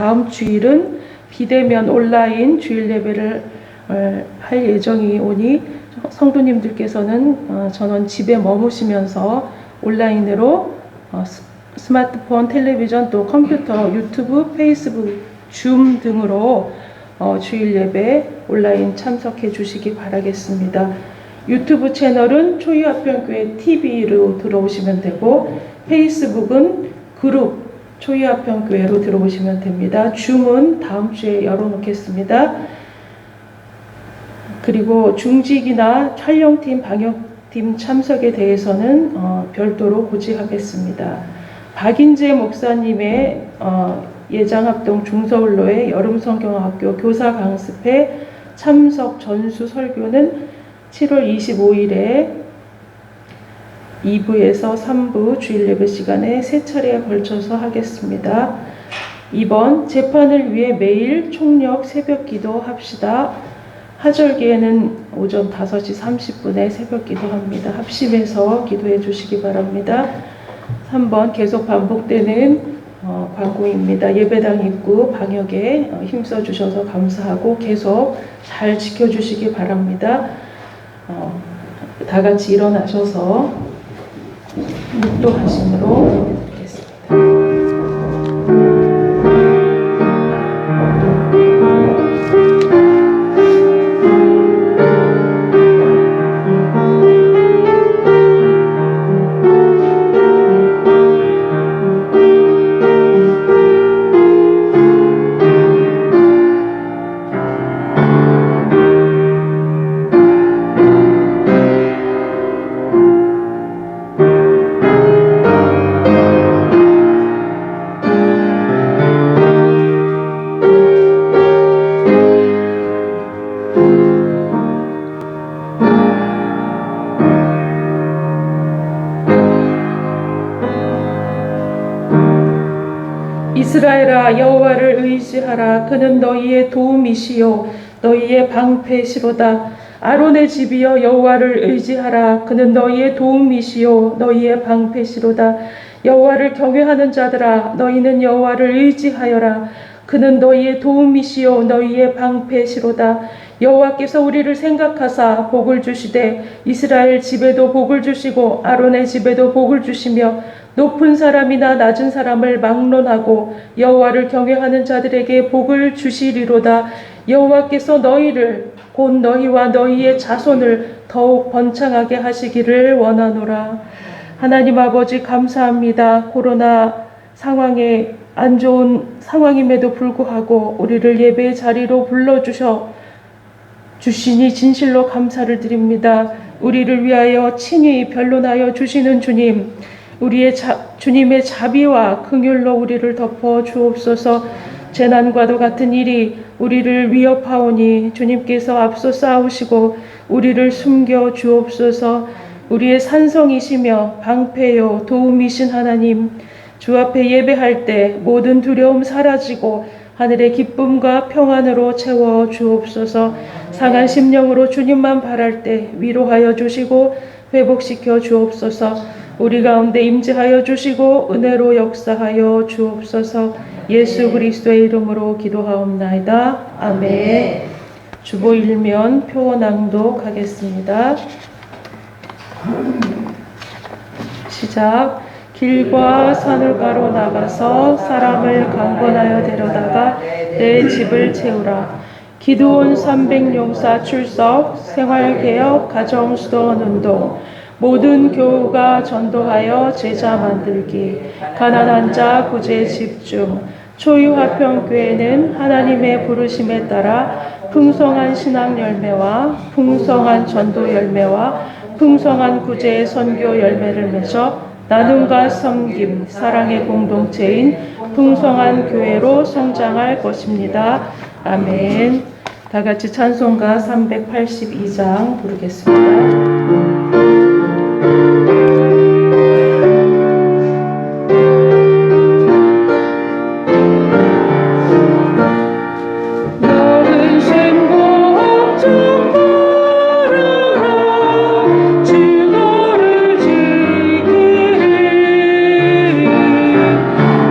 다음 주일은 비대면 온라인 주일 예배를 할 예정이 오니 성도님들께서는 전원 집에 머무시면서 온라인으로 스마트폰, 텔레비전, 또 컴퓨터, 유튜브, 페이스북, 줌 등으로 주일 예배 온라인 참석해 주시기 바라겠습니다. 유튜브 채널은 초유아편교회 TV로 들어오시면 되고, 페이스북은 그룹 초유아편교회로 들어오시면 됩니다. 줌은 다음 주에 열어놓겠습니다. 그리고 중직이나 촬영팀, 방역팀 참석에 대해서는 별도로 고지하겠습니다. 박인재 목사님의 예장합동 중서울로의 여름성경학교 교사 강습회 참석 전수 설교는 7월 25일에 2부에서 3부 주일 예배 시간에 세 차례에 걸쳐서 하겠습니다. 2번 재판을 위해 매일 총력 새벽 기도 합시다. 하절기에는 오전 5시 30분에 새벽 기도합니다. 합심해서 기도해 주시기 바랍니다. 3번 계속 반복되는 광고입니다. 예배당 입구 방역에 힘써 주셔서 감사하고 계속 잘 지켜주시기 바랍니다. 다 같이 일어나셔서 묵도하심으로 드리겠습니다. 이스라엘아, 여호와를 의지하라. 그는 너희의 도움이시요 너희의 방패시로다. 아론의 집이여, 여호와를 의지하라. 그는 너희의 도움이시요 너희의 방패시로다. 여호와를 경외하는 자들아, 너희는 여호와를 의지하여라. 그는 너희의 도움이시요 너희의 방패시로다. 여호와께서 우리를 생각하사 복을 주시되 이스라엘 집에도 복을 주시고 아론의 집에도 복을 주시며 높은 사람이나 낮은 사람을 막론하고 여호와를 경외하는 자들에게 복을 주시리로다. 여호와께서 너희를 곧 너희와 너희의 자손을 더욱 번창하게 하시기를 원하노라. 하나님 아버지, 감사합니다. 코로나 상황에 안 좋은 상황임에도 불구하고 우리를 예배의 자리로 불러주시니 진실로 감사를 드립니다. 우리를 위하여 친히 변론하여 주시는 주님, 주님의 자비와 긍휼로 우리를 덮어 주옵소서. 재난과도 같은 일이 우리를 위협하오니 주님께서 앞서 싸우시고 우리를 숨겨 주옵소서. 우리의 산성이시며 방패요 도움이신 하나님, 주 앞에 예배할 때 모든 두려움 사라지고 하늘의 기쁨과 평안으로 채워 주옵소서. 상한 심령으로 주님만 바랄 때 위로하여 주시고 회복시켜 주옵소서. 우리 가운데 임재하여 주시고 은혜로 역사하여 주옵소서. 예수 그리스도의 이름으로 기도하옵나이다. 아멘. 주보 일면 표 낭독하겠습니다. 시작. 길과 산울가로 나가서 사람을 강권하여 데려다가 내 집을 채우라. 기드온 300용사 출석, 생활개혁, 가정수도원 운동, 모든 교우가 전도하여 제자 만들기, 가난한 자 구제 집중, 초유아편교회는 하나님의 부르심에 따라 풍성한 신앙 열매와 풍성한 전도 열매와 풍성한 구제의 선교 열매를 맺어 나눔과 섬김, 사랑의 공동체인 풍성한 교회로 성장할 것입니다. 아멘. 다 같이 찬송가 382장 부르겠습니다.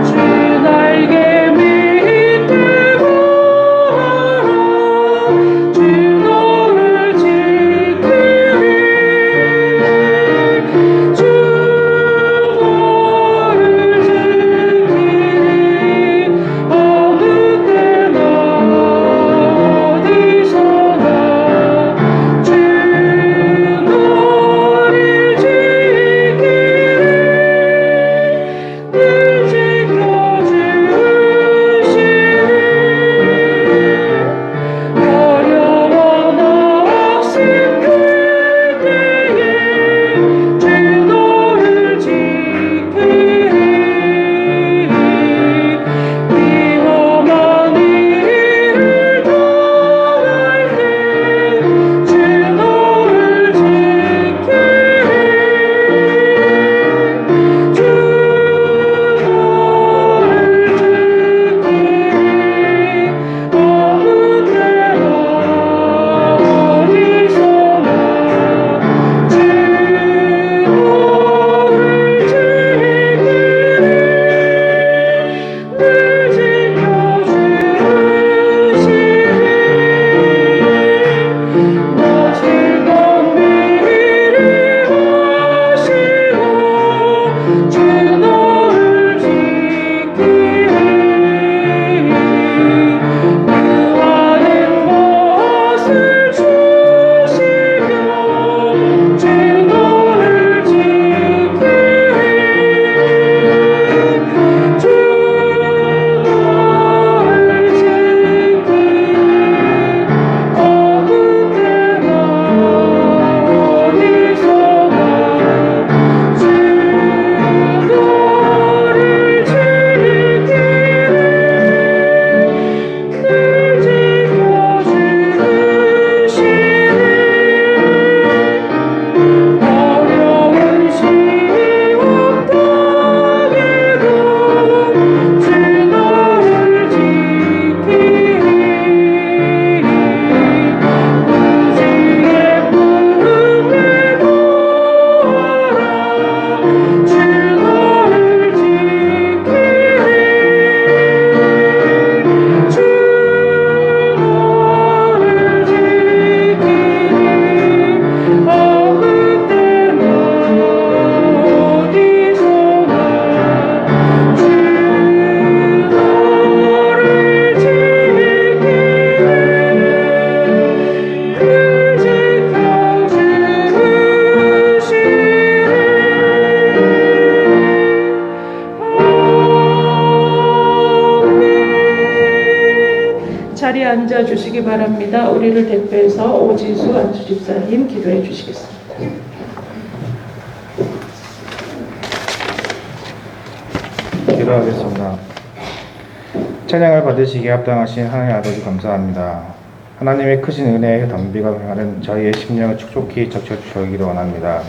주 날개 밑 자리에 앉아 주시기 바랍니다. 우리를 대표해서 오지수 안수집사님 기도해 주시겠습니다. 기도하겠습니다. 찬양을 받으시기에 합당하신 하나님 아버지 감사합니다. 하나님의 크신 은혜의 담비가 행하는 저희의 심령을 촉촉히 적셔주시기를 원합니다.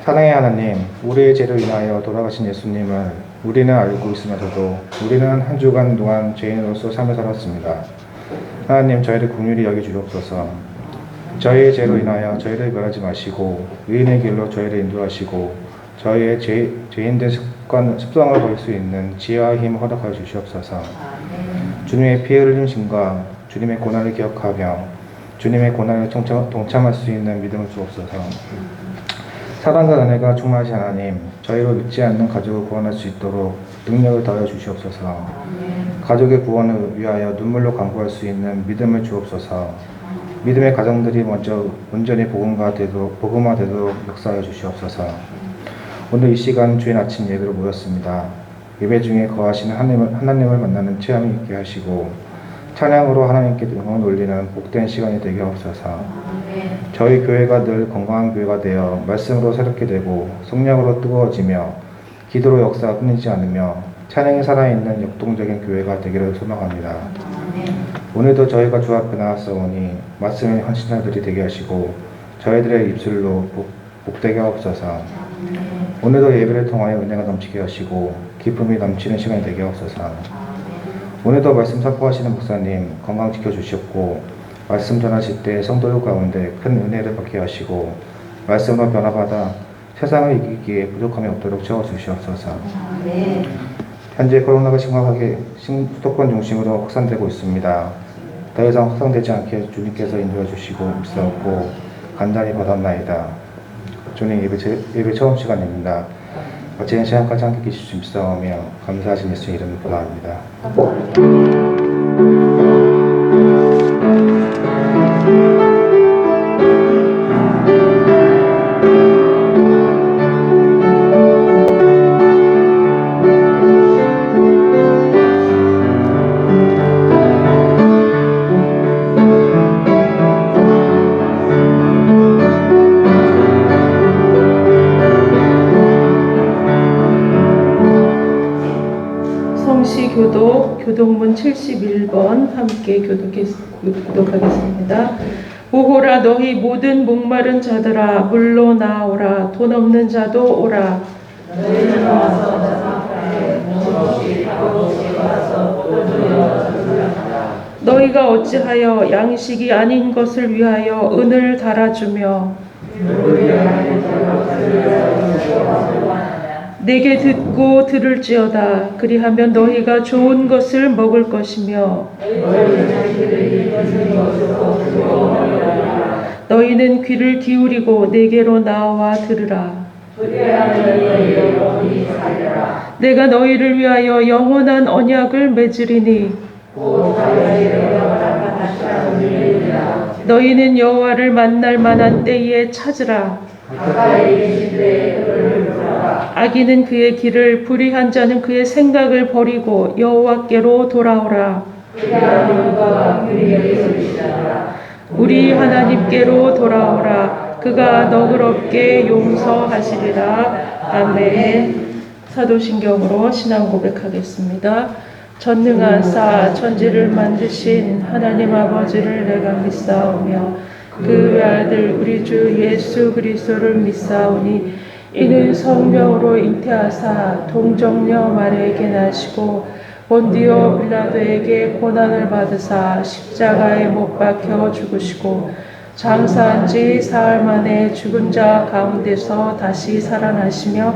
사랑의 하나님, 우리의 죄로 인하여 돌아가신 예수님을 우리는 알고 있으면서도 우리는 한 주간 동안 죄인으로서 삶을 살았습니다. 하나님, 저희를 긍휼히 여겨주옵소서. 저희의 죄로 인하여 저희를 멸하지 마시고 의인의 길로 저희를 인도하시고 저희의 죄인된 습성을 볼 수 있는 지혜와 힘을 허락하여 주시옵소서. 주님의 피 흘림심과 주님의 고난을 기억하며 주님의 고난을 동참할 수 있는 믿음을 주옵소서. 사랑과 은혜가 충만하신 하나님, 저희로 믿지 않는 가족을 구원할 수 있도록 능력을 더하여 주시옵소서. 가족의 구원을 위하여 눈물로 간구할 수 있는 믿음을 주옵소서. 믿음의 가정들이 먼저 온전히 복음화되도록 역사하여 주시옵소서. 오늘 이 시간 주일 아침 예배로 모였습니다. 예배 중에 거하시는 하나님을 만나는 체험이 있게 하시고 찬양으로 하나님께 영광을 올리는 복된 시간이 되게 하옵소서. 저희 교회가 늘 건강한 교회가 되어 말씀으로 새롭게 되고 성령으로 뜨거워지며 기도로 역사가 끊이지 않으며 찬양이 살아있는 역동적인 교회가 되기를 소망합니다. 오늘도 저희가 주 앞에 나왔사오니 말씀의 헌신자들이 되게 하시고 저희들의 입술로 복되게 하옵소서. 오늘도 예배를 통하여 은혜가 넘치게 하시고 기쁨이 넘치는 시간이 되게 하옵소서. 오늘도 말씀 선포하시는 목사님 건강 지켜주시옵고 말씀 전하실 때 성도들 가운데 큰 은혜를 받게 하시고 말씀으로 변화받아 세상을 이기기에 부족함이 없도록 채워주시옵소서. 현재 코로나가 심각하게 수도권 중심으로 확산되고 있습니다. 더 이상 확산되지 않게 주님께서 인도해 주시고 믿사옵고 간단히 받았나이다. 주님, 예배 처음 시간입니다. 어찌된 시간까지 함께 계실 수 믿사오며 감사하신 예수 이름으로 기도합니다. 교독문 71번 함께 교독하겠습니다. 오호라 너희 모든 목마른 자들아 물로 나오라 돈 없는 자도 오라. 너희가 어찌하여 양식이 아닌 것을 위하여 은을 달아주며 내게 듣고 들을지어다. 그리하면 너희가 좋은 것을 먹을 것이며 너희는 귀를 기울이고 내게로 나와 들으라. 내가 너희를 위하여 영원한 언약을 맺으리니 너희는 여호와를 만날 만한 때에 찾으라. 악인은 그의 길을 불의한 자는 그의 생각을 버리고 여호와께로 돌아오라. 우리 하나님께로 돌아오라. 그가 너그럽게 용서하시리라. 아멘. 사도신경으로 신앙 고백하겠습니다. 전능하사 천지를 만드신 하나님 아버지를 내가 믿사오며 그 외아들 우리 주 예수 그리스도를 믿사오니 이는 성령으로 잉태하사 동정녀 마리아에게 나시고 본디오 빌라도에게 고난을 받으사 십자가에 못 박혀 죽으시고 장사한 지 사흘 만에 죽은 자 가운데서 다시 살아나시며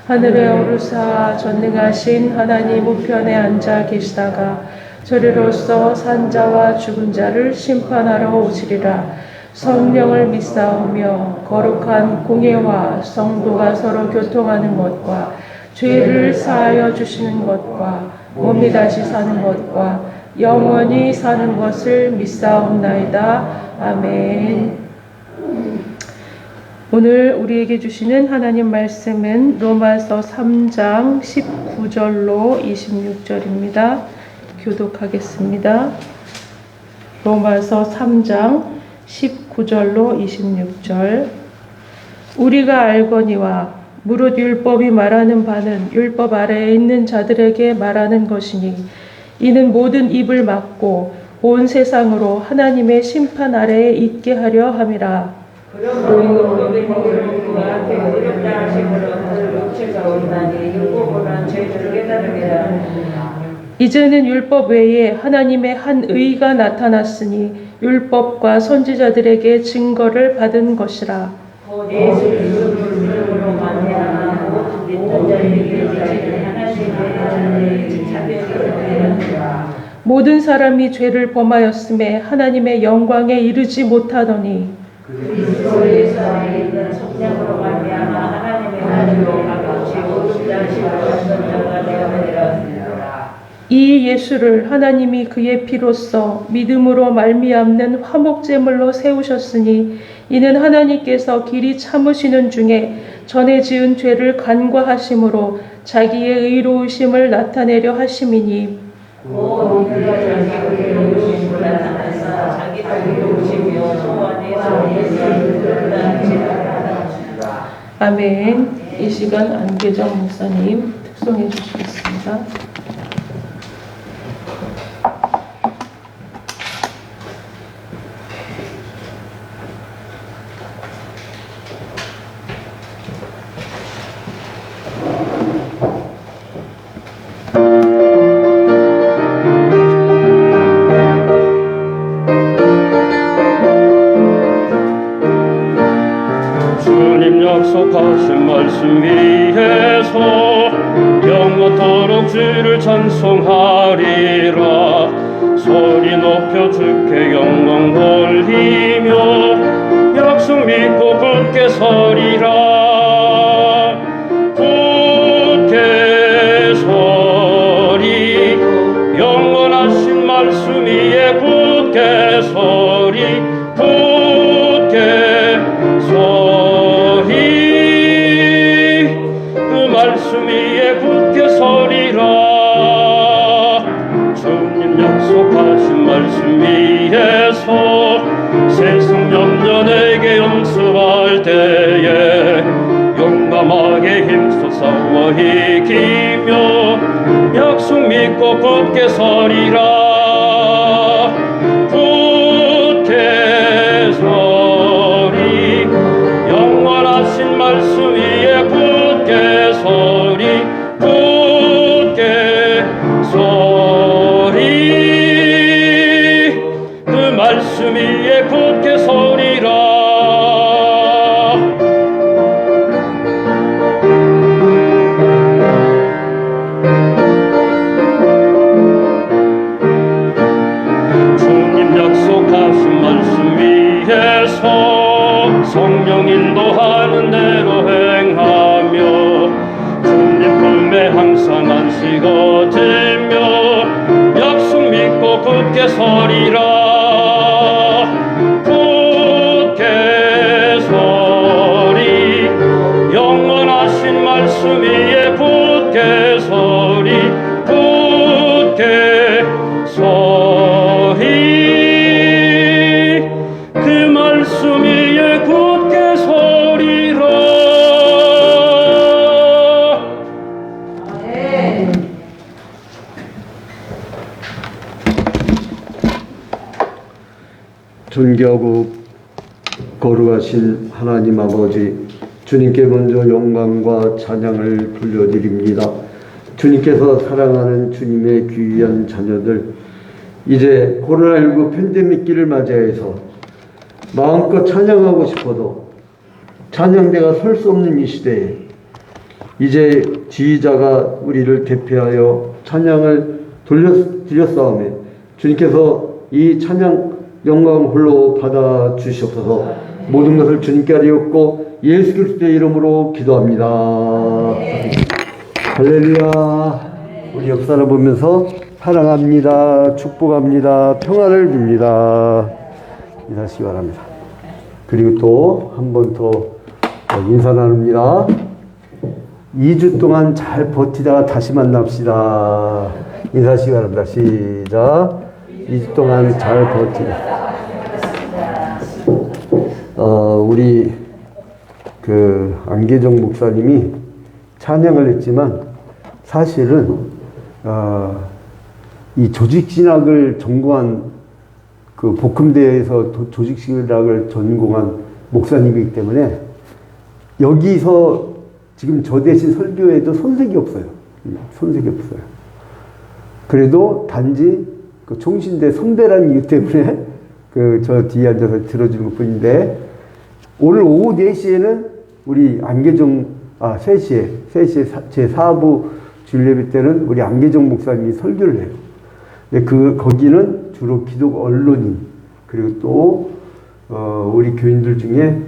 하늘에 오르사 전능하신 하나님 우편에 앉아 계시다가 저리로서 산자와 죽은 자를 심판하러 오시리라. 성령을 믿사오며 거룩한 공예와 성도가 서로 교통하는 것과 죄를 사하여 주시는 것과 몸이 다시 사는 것과 영원히 사는 것을 믿사옵나이다. 아멘. 오늘 우리에게 주시는 하나님 말씀은 로마서 3장 19절로 26절입니다. 교독하겠습니다. 로마서 3장 19절로 26절. 우리가 알거니와 무릇 율법이 말하는 바는 율법 아래에 있는 자들에게 말하는 것이니 이는 모든 입을 막고 온 세상으로 하나님의 심판 아래에 있게 하려 함이라. 그러므로 율법의 그와 어렵다 하심으로 육체가 온다니 율법으로는 죄를 깨달으게 하느니라. 이제는 율법 외에 하나님의 한 의가 나타났으니 율법과 선지자들에게 증거를 받은 것이라. 곧 예수 그리스도로 말미암아 곧 믿는 자에게 비치는 하나님의 자비를 베푸느니라. 모든 사람이 죄를 범하였음에 하나님의 영광에 이르지 못하더니 그리스도 예수 안에 있는 성령으로 말미암아 하나님의 나라로 가까우시고 주장하시고 선자가 되었느니라. 이 예수를 하나님이 그의 피로써 믿음으로 말미암는 화목제물로 세우셨으니 이는 하나님께서 길이 참으시는 중에 전에 지은 죄를 간과하심으로 자기의 의로우심을 나타내려 하심이니 곧 그가 자기의 의로우심을 나타내사 자기가 의로우시며 소원에서 예수를 아멘. 이 시간 안계정 목사님 특송해 주시겠습니다. 주님 약속하신 말씀 위에서 영원토록 주를 찬송하리라. 소리 높여 주께 영광 돌리며 약속 믿고 굳게 서리라. 굳게 서리 영원하신 말씀 위에 굳게 서리 굳게 서리 그 말씀 위에 굳게 서리라. 주님 약속하신 말씀 위에서 세상 염려내게 연습할 때에 용감하게 힘써 싸워 이기며 약속 믿고 굳게 서리라. 굳게 서리 영원하신 말씀 위에 굳게 서리 굳게 서리 그 말씀 위에 굳게 서리라. 주님 약속하신 말씀 위에서 성령 인도하는 대로 행하며 주님 품에 항상 안식 얻으며 약속 믿고 굳게 서리라. 굳게 서리 영원하신 말씀 위에 굳게 서리 굳게 서리 그 말씀 위에 굳게 서리라. 존귀하고 거룩하신 하나님 아버지, 주님께 먼저 영광과 찬양을 돌려드립니다. 주님께서 사랑하는 주님의 귀한 자녀들, 이제 코로나19 팬데믹기를 맞이해서 마음껏 찬양하고 싶어도 찬양대가 설 수 없는 이 시대에 이제 지휘자가 우리를 대표하여 찬양을 드렸사오매 주님께서 이 찬양 영광 홀로 받아 주시옵소서. 모든 것을 주님께 하리옵고 예수 그리스도의 이름으로 기도합니다. 할렐루야. 우리 역사를 보면서 사랑합니다, 축복합니다, 평화를 빕니다 인사하시기 바랍니다. 그리고 또 한 번 더 인사 나눕니다. 2주 동안 잘 버티다가 다시 만납시다. 인사하시기 바랍니다. 시작. 2주 동안 잘 버티겠습니다. 우리 그 안계정 목사님이 찬양을 했지만 사실은 이 조직신학을 전공한 그 복음대에서 조직신학을 전공한 목사님이기 때문에 여기서 지금 저 대신 설교에도 손색이 없어요. 손색이 없어요. 그래도 단지 그 총신대 선배라는 이유 때문에 그 저 뒤에 앉아서 들어주는 것 뿐인데 오늘 오후 4시에는 우리 안계정 3시에 제 4부 주일예배 때는 우리 안계정 목사님이 설교를 해요. 근데 거기는 주로 기독 언론인 그리고 또 우리 교인들 중에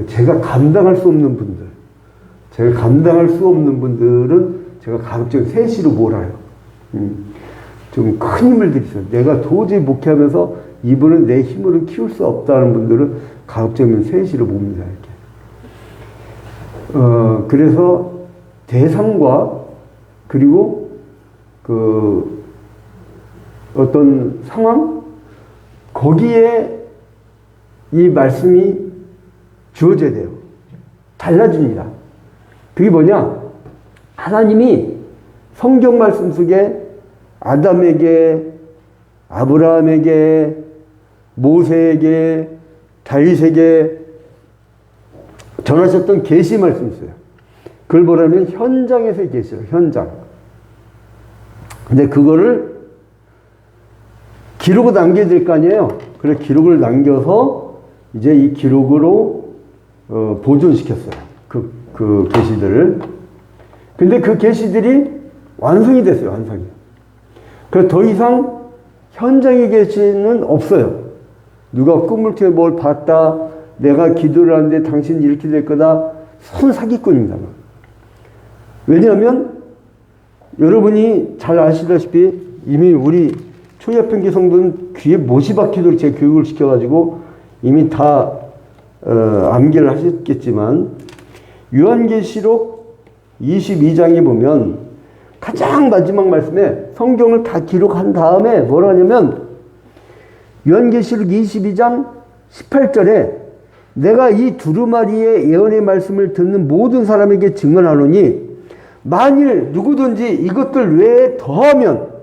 제가 감당할 수 없는 분들은 제가 가급적 3시로 몰아요. 좀 큰 힘을 들이세요. 내가 도저히 목회하면서 이분은 내 힘으로 키울 수 없다는 분들은 가급적이면 3시로 봅니다. 이렇게. 그래서 대상과 그리고 그 어떤 상황 거기에 이 말씀이 주어져야 돼요. 달라집니다. 그게 뭐냐? 하나님이 성경 말씀 속에 아담에게, 아브라함에게, 모세에게, 다윗에게 전하셨던 계시 말씀이 있어요. 그걸 뭐라면 현장에서의 계시예요. 현장. 근데 그거를 기록을 남겨야 될 거 아니에요. 그래서 기록을 남겨서 이제 이 기록으로 보존시켰어요. 그 계시들을. 근데 그 계시들이 완성이 됐어요. 완성이. 그래서 더 이상 현장의 계시는 없어요. 누가 꿈을 통해 뭘 봤다. 내가 기도를 하는데 당신은 이렇게 될 거다. 손 사기꾼입니다. 왜냐하면 여러분이 잘 아시다시피 이미 우리 초예편기 성도는 귀에 못이 박히도록 제 교육을 시켜가지고 이미 다 암기를 하셨겠지만 요한계시록 22장에 보면 가장 마지막 말씀에 성경을 다 기록한 다음에 뭐라 하냐면 요한계시록 22장 18절에 내가 이 두루마리의 예언의 말씀을 듣는 모든 사람에게 증언하노니 만일 누구든지 이것들 외에 더하면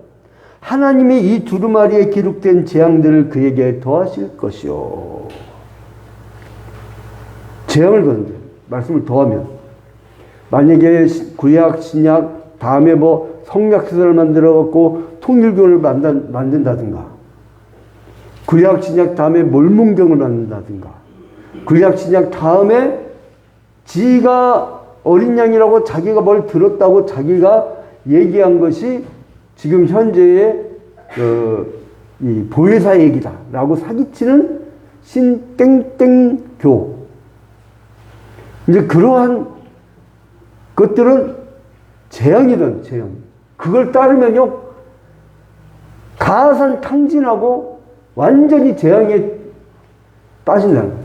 하나님이 이 두루마리에 기록된 재앙들을 그에게 더하실 것이요. 재앙을 더한대요. 말씀을 더하면. 만약에 구약, 신약, 다음에 뭐 성약서를 만들어갖고 통일교를 만든다든가, 구약, 신약 다음에 몰문경을 만든다든가, 구약, 신약 다음에 지가 어린 양이라고 자기가 뭘 들었다고 자기가 얘기한 것이 지금 현재의 이 보혜사 얘기다라고 사기치는 신땡땡교. 이제 그러한 것들은 재앙이든 재앙. 그걸 따르면요 가산 탕진하고 완전히 재앙에 빠진다는 거예요.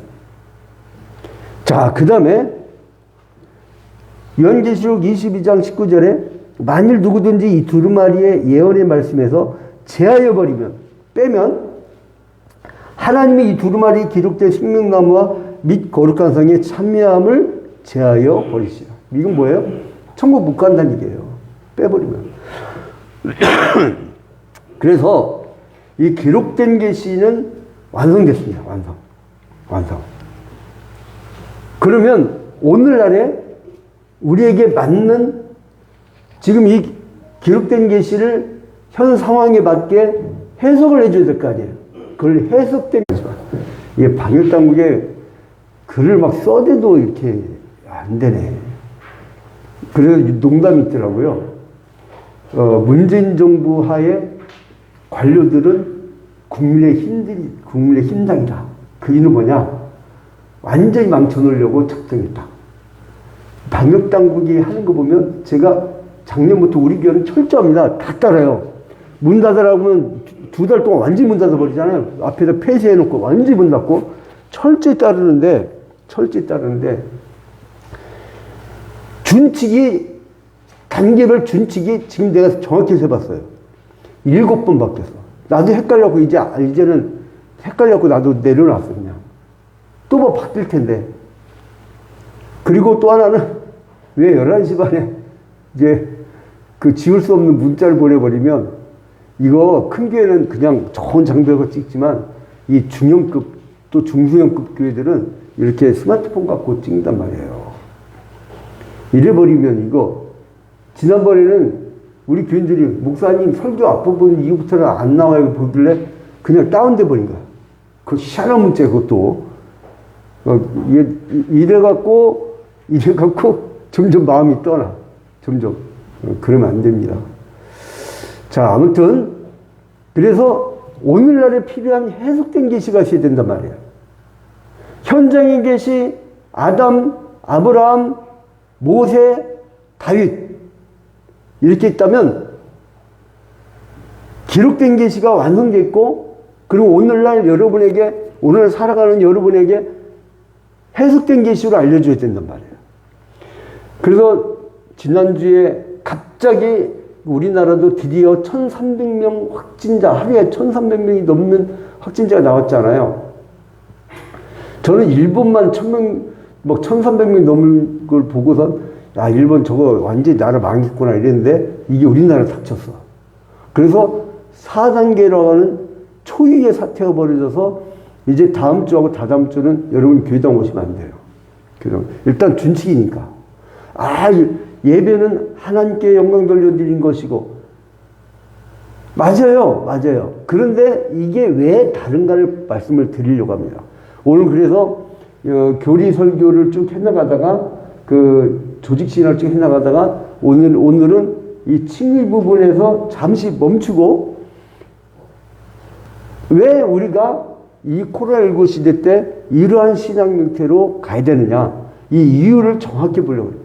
자, 그 다음에 요한계시록 22장 19절에 만일 누구든지 이 두루마리의 예언의 말씀에서 제하여 버리면 빼면 하나님이 이 두루마리에 기록된 생명나무와 및 거룩한 성에 참여함을 제하여 버리시라. 이건 뭐예요? 천국 못 간다는 얘기예요. 빼버리면. 그래서 이 기록된 계시는 완성됐습니다. 완성. 그러면 오늘날에 우리에게 맞는 지금 이 기록된 계시를 현 상황에 맞게 해석을 해줘야 될 거 아니에요. 그걸 해석된 거죠. 이게 방역당국에 글을 막 써대도 이렇게 안 되네. 그래서 농담이 있더라고요. 문재인 정부 하에 관료들은 국민의 힘당이다. 그 이유는 뭐냐? 완전히 망쳐놓으려고 작정했다. 방역당국이 하는 거 보면 제가 작년부터 우리 교회는 철저합니다. 다 따라요. 문 닫으라고 하면 2달 동안 완전히 문 닫아버리잖아요. 앞에다 폐쇄해놓고 완전히 문 닫고 철저히 따르는데 준칙이 단계별 준칙이 지금 내가 정확히 세봤어요. 7번 바뀌었어. 나도 헷갈렸고, 이제는 헷갈렸고, 나도 내려놨어, 그냥. 또 뭐 바뀔 텐데. 그리고 또 하나는, 왜 11시 반에 이제 그 지울 수 없는 문자를 보내버리면, 이거 큰 교회는 그냥 좋은 장벽을 찍지만, 이 중형급, 또 중소형급 교회들은 이렇게 스마트폰 갖고 찍는단 말이에요. 이래버리면 이거, 지난번에는 우리 교인들이 목사님 설교 앞부분 이후부터는 안 나와요 보길래 그냥 다운돼 버린 거야. 그 희한한 문자 그것도. 이래갖고 점점 마음이 떠나. 점점. 그러면 안 됩니다. 자, 아무튼 그래서 오늘날에 필요한 해석된 계시가 있어야 된단 말이에요. 현장의 계시, 아담, 아브라함, 모세, 다윗 이렇게 있다면 기록된 계시가 완성되어 있고, 그리고 오늘날 여러분에게, 오늘 살아가는 여러분에게 해석된 계시로 알려줘야 된단 말이에요. 그래서 지난주에 갑자기 우리나라도 드디어 1300명 확진자, 하루에 1300명이 넘는 확진자가 나왔잖아요. 저는 일본만 1300명 넘는 걸 보고선 야, 일본 저거 완전히 나라 망했구나 이랬는데 이게 우리나라 닥쳤어. 그래서 4단계라고 하는 초유의 사태가 벌어져서 이제 다음 주하고 다다음 주는 여러분 교회당 오시면 안 돼요. 일단 준칙이니까. 예배는 하나님께 영광 돌려드린 것이고. 맞아요. 그런데 이게 왜 다른가를 말씀을 드리려고 합니다. 오늘 그래서 교리 설교를 쭉 해나가다가 조직 신화를 쭉 해나가다가 오늘은 이 칭의 부분에서 잠시 멈추고 왜 우리가 이 코로나19 시대 때 이러한 신앙 형태로 가야 되느냐 이 이유를 정확히 보려고 해요.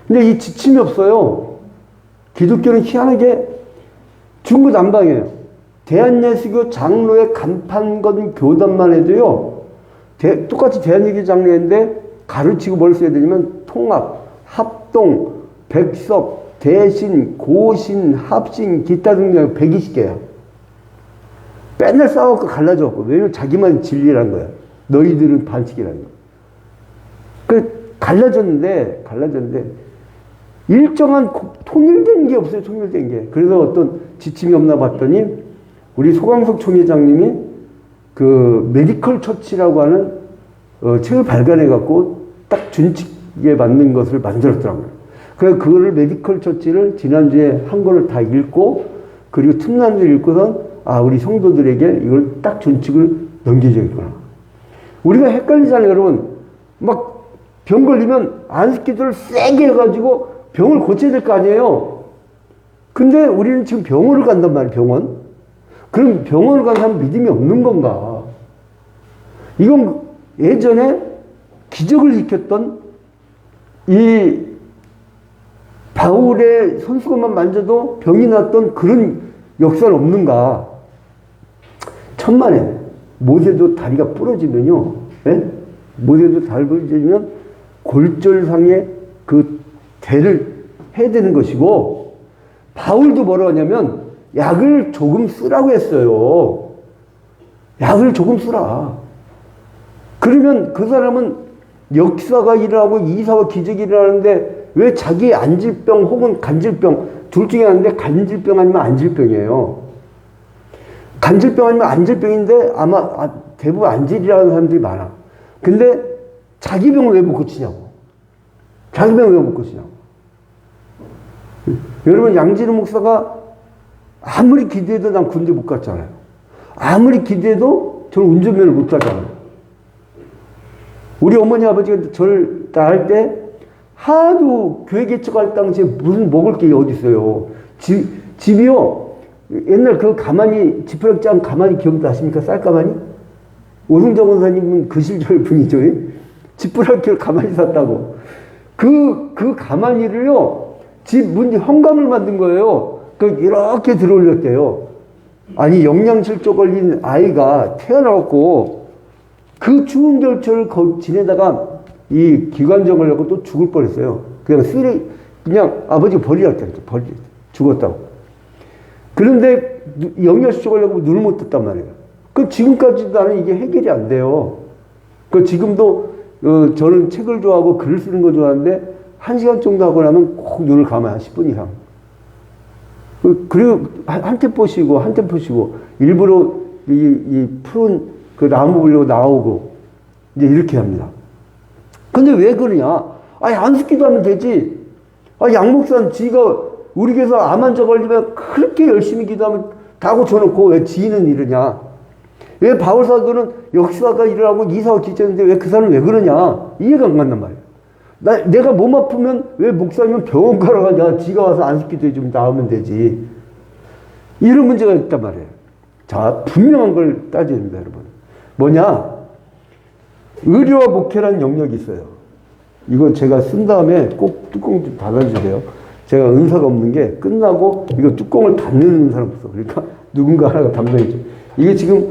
근데 이 지침이 없어요. 기독교는 희한하게 중구난방이에요. 대한예수교 장로의 간판건 교단만 해도요. 똑같이 대한예수교 장로인데 가르치고 뭘 써야 되냐면 통합, 합동, 백석, 대신, 고신, 합신, 기타 등등 120개야. 맨날 싸워갖고 갈라져갖고. 왜냐면 자기만 진리라는 거야. 너희들은 반칙이라는 거야. 갈라졌는데 일정한 통일된 게 없어요. 통일된 게. 그래서 어떤 지침이 없나 봤더니 우리 소강석 총회장님이 메디컬 처치라고 하는 책을 발간해갖고 딱 준칙에 맞는 것을 만들었더라고요. 그래서 그거를 메디컬 처치를 지난주에 한 권을 다 읽고 그리고 틈난도 읽고선 우리 성도들에게 이걸 딱 준칙을 넘겨줘야겠구나. 우리가 헷갈리잖아요, 여러분. 막 병 걸리면 안식기도를 세게 해가지고 병을 고쳐야 될 거 아니에요. 근데 우리는 지금 병원을 간단 말이에요, 병원. 그럼 병원을 간 사람 믿음이 없는 건가? 이건 예전에 기적을 일으켰던 이 바울의 손수건만 만져도 병이 났던 그런 역사는 없는가? 천만에 모세도 다리가 부러지면요. 예? 모세도 다리 부러지면 골절상에 그 대를 해야 되는 것이고 바울도 뭐라고 하냐면 약을 조금 쓰라고 했어요. 약을 조금 쓰라. 그러면 그 사람은 역사가 일어나고 이사와 기적이 일어나는데 왜 자기 안질병 혹은 간질병 둘 중에 하나인데 간질병 아니면 안질병이에요. 간질병 아니면 안질병인데 아마 대부분 안질이라는 사람들이 많아. 근데 자기 병을 왜 못 고치냐고. 자기 병을 왜 못 고치냐고. 여러분 양진우 목사가 아무리 기도해도 난 군대 못 갔잖아요. 아무리 기도해도 저는 운전면허를 못 따잖아요. 우리 어머니 아버지가 저를 낳을 때 하도 교회 개척할 당시에 무슨 먹을 게 어디 있어요. 집이요. 옛날 가마니 지푸라기 짠 가마니 기억나십니까? 쌀가마니? 오승정 원사님은 그 시절 분이죠. 지푸라기를 가마니 샀다고. 그 가마니를요. 집 문 현관을 만든 거예요. 이렇게 들어올렸대요. 아니 영양실조 걸린 아이가 태어나갖고 그 추운 겨울철을 지내다가 이 기관정 걸려고 또 죽을 뻔했어요. 그냥 아버지가 버리라 했죠. 죽었다고. 그런데 영리하시려고 눈을 못 떴단 말이에요. 그 지금까지도 나는 이게 해결이 안 돼요. 그 지금도 저는 책을 좋아하고 글을 쓰는 거 좋아하는데 1시간 정도 하고 나면 꼭 눈을 감아요. 10분 이상. 그리고 한 템포 쉬고 한 템포 쉬고 일부러 이 푸른 그 나무 보려고 나오고 이제 이렇게 합니다. 근데 왜 그러냐? 아니 안식기도 하면 되지. 양 목사는 지가 우리 교회에서 암 환자 걸리면 그렇게 열심히 기도하면 다 고쳐놓고 왜 지는 이러냐? 왜 바울 사도는 역사가 일어나고 이사가 기쳤는데 왜 그 사람은 왜 그러냐? 이해가 안 간단 말이에요. 내가 몸 아프면 왜 목사님은 병원 가러 가냐? 지가 와서 안식기도 좀 나오면 되지. 이런 문제가 있단 말이에요. 자, 분명한 걸 따져야 됩니다, 여러분. 뭐냐? 의료와 목회라는 영역이 있어요. 이건 제가 쓴 다음에 꼭 뚜껑 좀 닫아주세요. 제가 은사가 없는 게 끝나고 이거 뚜껑을 닫는 사람 없어. 그러니까 누군가 하나가 담당해줘. 이게 지금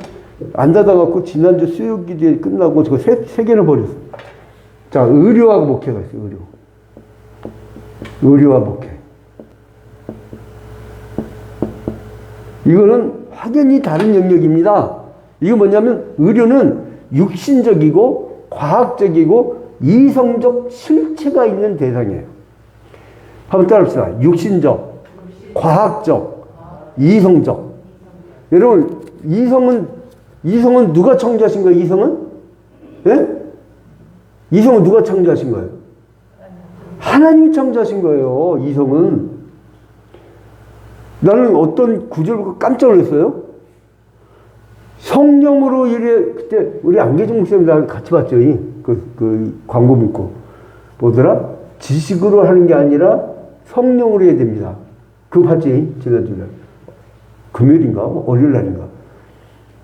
안 닫아갖고 지난주 수요기도에 끝나고 저거 세 개나 버렸어. 자, 의료와 목회가 있어요. 의료와 목회. 이거는 확연히 다른 영역입니다. 이거 뭐냐면 의료는 육신적이고 과학적이고 이성적 실체가 있는 대상이에요. 한번 따라합시다. 육신적, 과학적, 이성적. 여러분, 이성은 누가 창조하신 거예요? 이성은? 예? 이성은 누가 창조하신 거예요? 하나님이 창조하신 거예요. 이성은. 나는 어떤 구절을 보고 깜짝 놀랐어요. 성령으로 그때 우리 안계중 목사님이랑 같이 봤죠. 그 광고 문구. 뭐더라? 지식으로 하는 게 아니라 성령으로 해야 됩니다. 그거 봤지? 지난주에. 금요일인가? 월요일 날인가?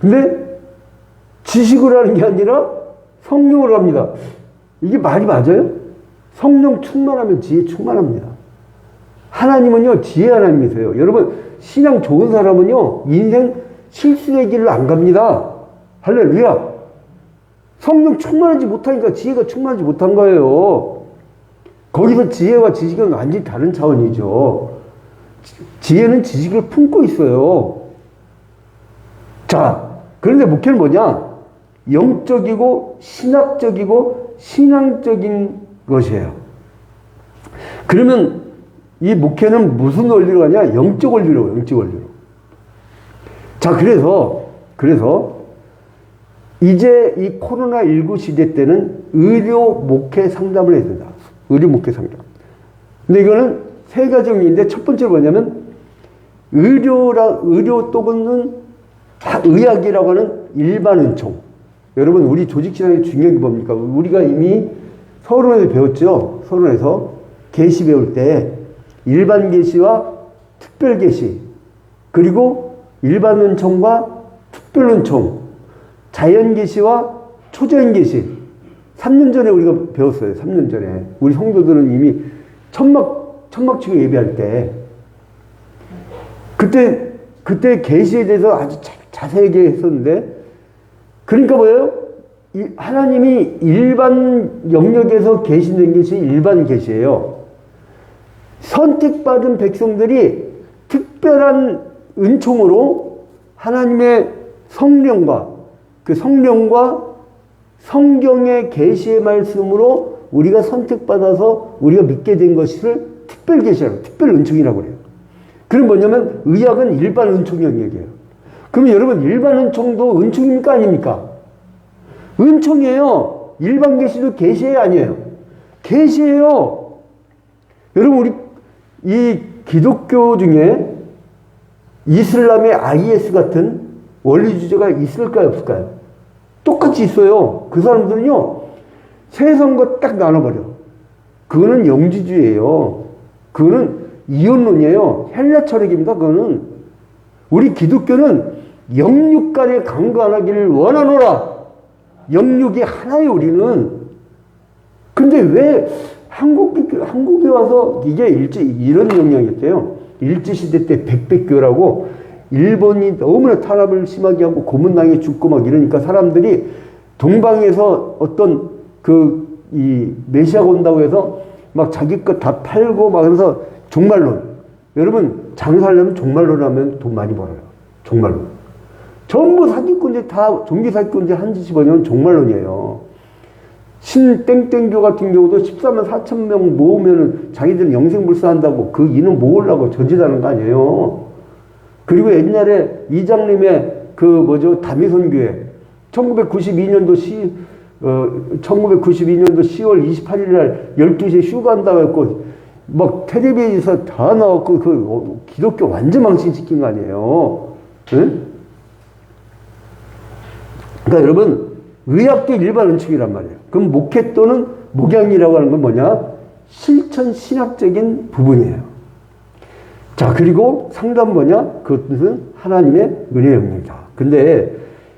근데 지식으로 하는 게 아니라 성령으로 합니다. 이게 말이 맞아요? 성령 충만하면 지혜 충만합니다. 하나님은요, 지혜 하나님이세요. 여러분, 신앙 좋은 사람은요, 인생 실수의 길을 안 갑니다. 할렐루야. 성령 충만하지 못하니까 지혜가 충만하지 못한 거예요. 거기서 지혜와 지식은 완전히 다른 차원이죠. 지혜는 지식을 품고 있어요. 자, 그런데 목회는 뭐냐? 영적이고 신학적이고 신앙적인 것이에요. 그러면 이 목회는 무슨 원리로 가냐? 영적 원리로, 영적 원리로. 자, 그래서 이제 이 코로나19 시대 때는 의료 목회 상담을 해야 된다. 의료 목회 상담. 근데 이거는 세 가지 정리인데 첫 번째로 뭐냐면 의료 또는 의학이라고 하는 일반 은총. 여러분, 우리 조직신앙의 중요한 게 뭡니까? 우리가 이미 서론에서 배웠죠? 서론에서 계시 배울 때 일반 계시와 특별 계시, 그리고 일반 은총과 특별 은총, 자연 계시와 초자연 계시. 3년 전에 우리가 배웠어요. 3년 전에. 우리 성도들은 이미 천막 치고 예배할 때 그때 계시에 대해서 아주 자세하게 했었는데, 그러니까 뭐예요? 하나님이 일반 영역에서 계시는 것이 일반 계시예요. 선택받은 백성들이 특별한 은총으로 하나님의 성령과 그 성령과 성경의 계시의 말씀으로 우리가 선택받아서 우리가 믿게 된 것을 특별 계시라고, 특별 은총이라고 그래요. 그럼 뭐냐면 의학은 일반 은총 영역이에요. 그러면 여러분, 일반 은총도 은총입니까 아닙니까? 은총이에요. 일반 계시도 계시예요 아니에요? 계시예요. 여러분, 우리 이 기독교 중에 이슬람의 IS 같은 원리 주제가 있을까요 없을까요? 똑같이 있어요. 그 사람들은요, 세상과 딱 나눠버려. 그거는 영지주의예요. 그거는 이혼론이에요. 헬라 철학입니다. 그거는. 우리 기독교는 영육 간에 강간하기를 원하노라. 영육이 하나예요, 우리는. 근데 왜 한국에 와서 이게 이런 영향이었대요. 일제시대 때 백백교라고 일본이 너무나 탄압을 심하게 하고 고문당해 죽고 막 이러니까 사람들이 동방에서 어떤 이 메시아가 온다고 해서 막 자기 것 다 팔고 막 그래서 종말론. 여러분, 장사하려면 종말론 하면 돈 많이 벌어요. 종말론. 전부 사기꾼들 다 종교 사기꾼들 한 짓이 뭐냐면 종말론이에요. 신땡땡교 같은 경우도 14만 4천 명 모으면은 자기들은 영생불사한다고 그 인원 모으려고 저지하는 거 아니에요. 그리고 옛날에 이장님의 그 뭐죠 다미선교회 1992년도 10월 28일 날 12시에 휴가 한다고 했고 막 텔레비에서 다 나왔고 그 기독교 완전 망신시킨 거 아니에요. 응? 그러니까 여러분 의학도 일반 은총이란 말이에요. 그럼 목회 또는 목양이라고 하는 건 뭐냐? 실천 신학적인 부분이에요. 자, 그리고 상담 뭐냐? 그것은 하나님의 은혜의 영역이다. 근데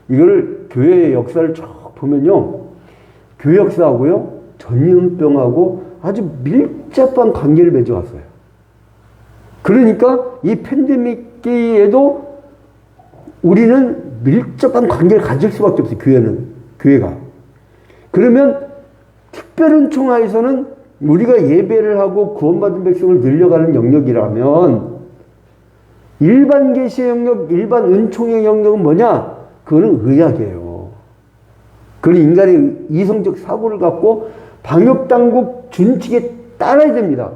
이걸 교회의 역사를 쭉 보면요. 교회 역사하고요. 전염병하고 아주 밀접한 관계를 맺어왔어요. 그러니까 이 팬데믹기에도 우리는 밀접한 관계를 가질 수밖에 없어요. 교회가. 그러면 특별은총회에서는 우리가 예배를 하고 구원받은 백성을 늘려가는 영역이라면 일반 계시의 영역, 일반 은총의 영역은 뭐냐? 그거는 의학이에요. 그건 인간의 이성적 사고를 갖고 방역당국 준칙에 따라야 됩니다.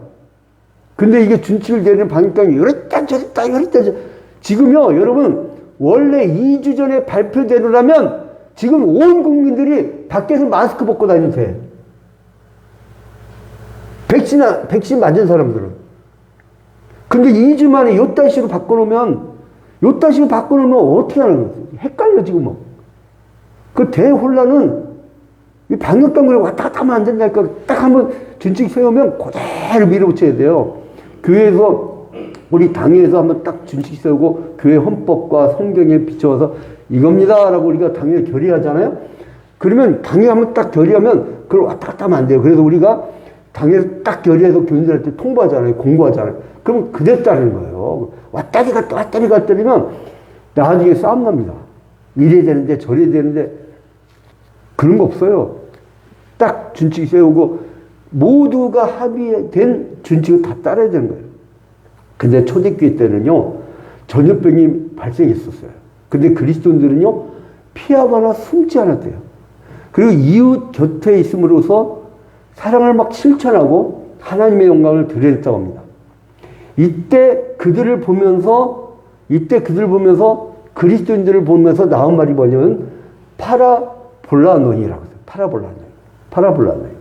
근데 이게 준칙을 내리는 방역당국이 이랬다 저랬다 지금요 여러분 원래 2주 전에 발표대로라면 지금 온 국민들이 밖에서 마스크 벗고 다니면서 해. 백신 맞은 사람들은. 근데 2주 만에 요따시로 바꿔놓으면 어떻게 하는 거지? 헷갈려 지금 뭐. 그 대혼란은 이 방역당국이 왔다 갔다 하면 안 된다니까. 딱 한번 준칙 세우면 그대로 밀어붙여야 돼요. 교회에서 우리 당회에서 한번 딱 준칙 세우고 교회 헌법과 성경에 비춰서 이겁니다 라고 우리가 당회에 결의하잖아요. 그러면 당회 한번 딱 결의하면 그걸 왔다 갔다 하면 안 돼요. 그래서 우리가 당회에서 딱 결의해서 교인들한테 통보하잖아요. 공고하잖아요. 그럼 그대로 따르는 거예요. 왔다리 갔다리면 나중에 싸움 납니다. 이래야 되는데 저래야 되는데 그런 거 없어요. 딱 준칙 세우고 모두가 합의된 준칙을 다 따라야 되는 거예요. 근데 초대교회 때는요 전염병이 발생했었어요. 근데 그리스도인들은요 피하거나 숨지 않았대요. 그리고 이웃 곁에 있음으로써 사랑을 막 실천하고 하나님의 영광을 드러냈다고 합니다. 이때 그들을 보면서 그리스도인들을 보면서 나온 말이 뭐냐면 파라볼라노이라고 해요. 파라볼라노이.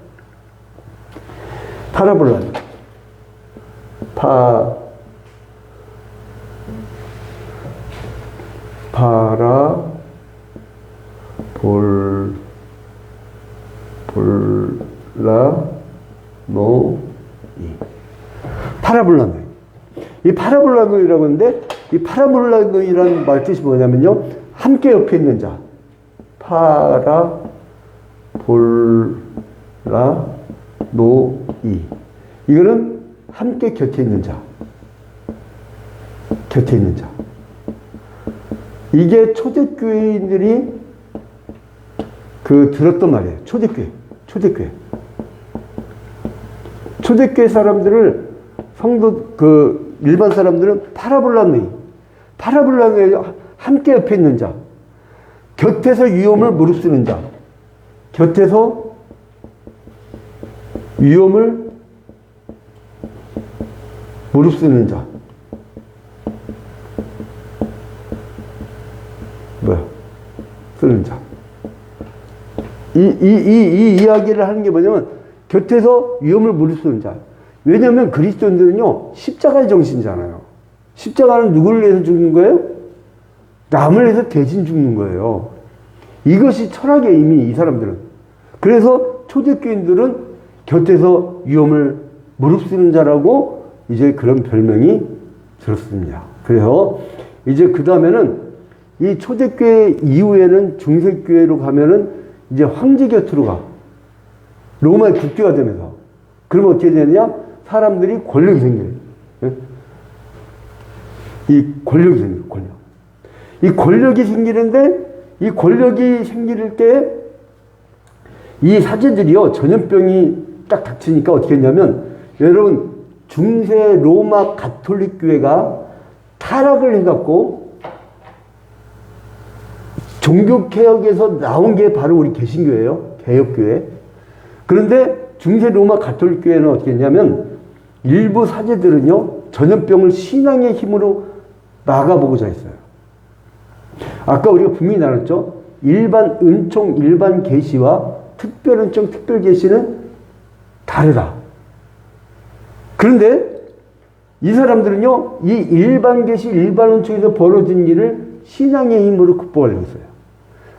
파라볼라노이. 이 파라볼라노이라고 하는데 이 파라볼라노이라는 말 뜻이 뭐냐면요. 함께 옆에 있는 자. 파라볼라노이. 이거는 함께 곁에 있는 자. 이게 초대교회인들이 들었던 말이에요. 초대교회. 초대교회 사람들을 일반 사람들은 파라볼라노이 함께 옆에 있는 자. 곁에서 위험을 무릅쓰는 자. 쓰는 자. 이 이야기를 하는 게 뭐냐면, 곁에서 위험을 무릅쓰는 자. 왜냐면 그리스도인들은요, 십자가의 정신이잖아요. 십자가는 누구를 위해서 죽는 거예요? 남을 위해서 대신 죽는 거예요. 이것이 철학의 의미, 이 사람들은. 그래서 초대교인들은 곁에서 위험을 무릅쓰는 자라고 이제 그런 별명이 들었습니다. 그래서 이제 그 다음에는 이 초대교회 이후에는 중세교회로 가면은 이제 황제 곁으로 가. 로마의 국교가 되면서. 그러면 어떻게 되느냐? 사람들이 권력이 생겨요. 이 권력이 생겨요, 이 권력이 생기는데, 이 권력이 생길 때, 이 사제들이요, 전염병이 딱 닥치니까 어떻게 했냐면, 여러분, 중세 로마 가톨릭 교회가 타락을 해갖고, 종교개혁에서 나온 게 바로 우리 개신교예요. 개혁교회. 그런데 중세 로마 가톨릭교회는 어떻게 했냐면 일부 사제들은요 전염병을 신앙의 힘으로 막아보고자 했어요. 아까 우리가 분명히 나눴죠. 일반 은총, 일반 계시와 특별 은총, 특별 계시는 다르다. 그런데 이 사람들은요 이 일반 계시, 일반 은총에서 벌어진 일을 신앙의 힘으로 극복하려고 했어요.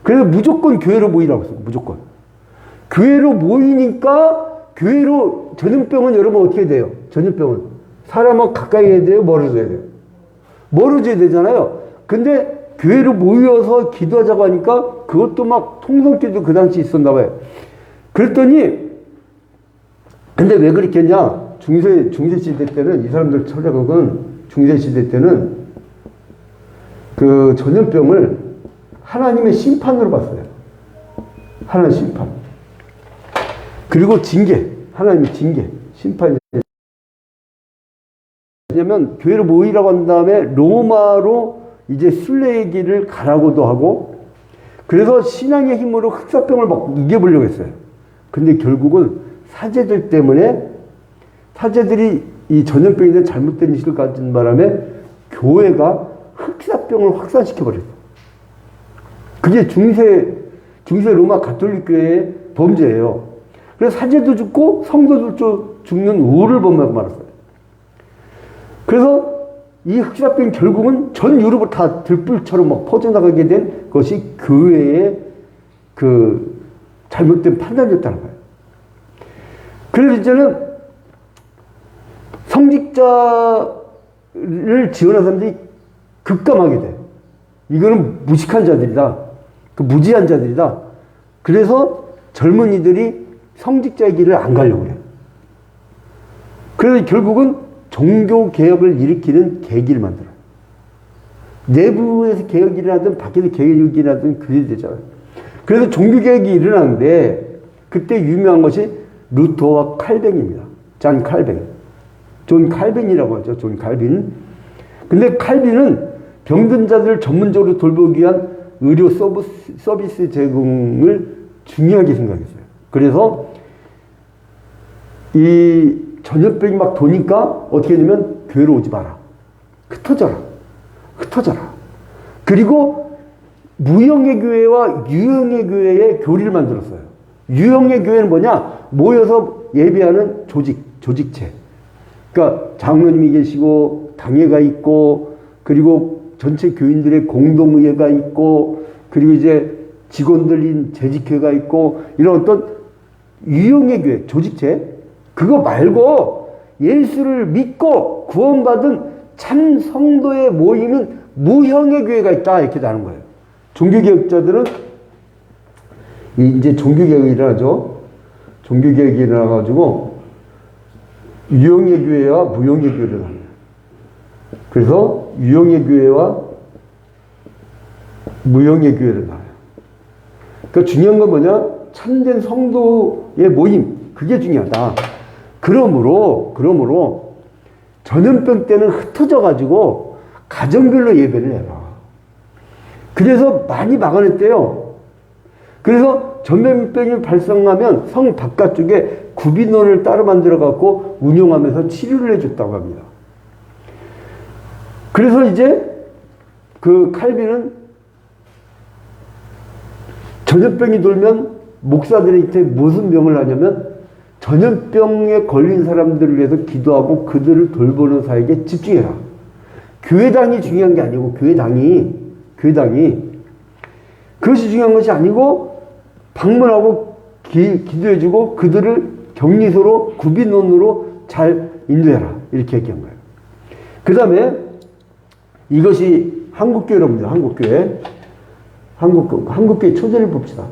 그래서 무조건 교회로 모이라고 했어요. 무조건. 교회로 모이니까 교회로 전염병은 여러분 어떻게 돼요? 전염병은 사람은 가까이 해야 돼요? 멀어져야 돼요? 멀어져야 되잖아요. 근데 교회로 모여서 기도하자고 하니까 그것도 막 통성기도 그 당시 있었나 봐요. 그랬더니 근데 왜 그렇게 했냐? 중세 시대 때는 이 사람들 철학은 중세 시대 때는 그 전염병을 하나님의 심판으로 봤어요. 하나님의 심판. 그리고 징계. 하나님의 징계. 심판이. 왜냐면 교회로 모이라고 한 다음에 로마로 이제 순례기를 가라고도 하고 그래서 신앙의 힘으로 흑사병을 막 이겨보려고 했어요. 근데 결국은 사제들 때문에 사제들이 이 전염병에 잘못된 인식을 가진 바람에 교회가 흑사병을 확산시켜버렸어요. 그게 중세 로마 가톨릭 교회의 범죄예요. 그래서 사제도 죽고 성도도 죽는 우를 범하고 말았어요. 그래서 이 흑사병이 결국은 전 유럽으로 다 들불처럼 막 퍼져나가게 된 것이 교회의 그 잘못된 판단이었다는 거예요. 그래서 이제는 성직자를 지원한 사람들이 급감하게 돼. 이거는 무식한 자들이다. 그 무지한 자들이다. 그래서 젊은이들이 성직자의 길을 안 가려고 해요. 그래서 결국은 종교개혁을 일으키는 계기를 만들어요. 내부에서 개혁이 일어나든 밖에서 개혁이 일어나든 그게 되잖아요. 그래서 종교개혁이 일어나는데 그때 유명한 것이 루터와 칼뱅입니다. 존 칼빈이라고 하죠. 존 칼빈. 근데 칼빈은 병든 자들을 전문적으로 돌보기 위한 의료 서비스 제공을 중요하게 생각했어요. 그래서 이 전염병이 막 도니까 어떻게 되면 교회로 오지 마라. 흩어져라. 그리고 무형의 교회와 유형의 교회의 교리를 만들었어요. 유형의 교회는 뭐냐? 모여서 예배하는 조직체. 그러니까 장로님이 계시고 당회가 있고 그리고 전체 교인들의 공동의회가 있고 그리고 이제 직원들인 재직회가 있고 이런 어떤 유형의 교회, 조직체. 그거 말고 예수를 믿고 구원받은 참 성도의 모임은 무형의 교회가 있다. 이렇게 나는 거예요. 종교개혁자들은 이제 종교개혁이 일어나죠. 종교개혁이 일어나가지고 유형의 교회와 무형의 교회를 합니다. 그래서 유형의 교회와 무형의 교회를 나와요. 그러니까 중요한 건 뭐냐? 참된 성도의 모임. 그게 중요하다. 그러므로 전염병 때는 흩어져가지고 가정별로 예배를 해라. 그래서 많이 막아냈대요. 그래서 전염병이 발생하면 성 바깥쪽에 구비론을 따로 만들어갖고 운용하면서 치료를 해줬다고 합니다. 그래서 이제 그 칼빈은 전염병이 돌면 목사들한테 무슨 명을 하냐면 전염병에 걸린 사람들을 위해서 기도하고 그들을 돌보는 사역에 집중해라. 교회당이 중요한 게 아니고 교회당이 그것이 중요한 것이 아니고 방문하고 기도해주고 그들을 격리소로 구빈원으로 잘 인도해라. 이렇게 얘기한 거예요. 그 다음에 이것이 한국교회랍니다. 한국교회 초대를 봅시다.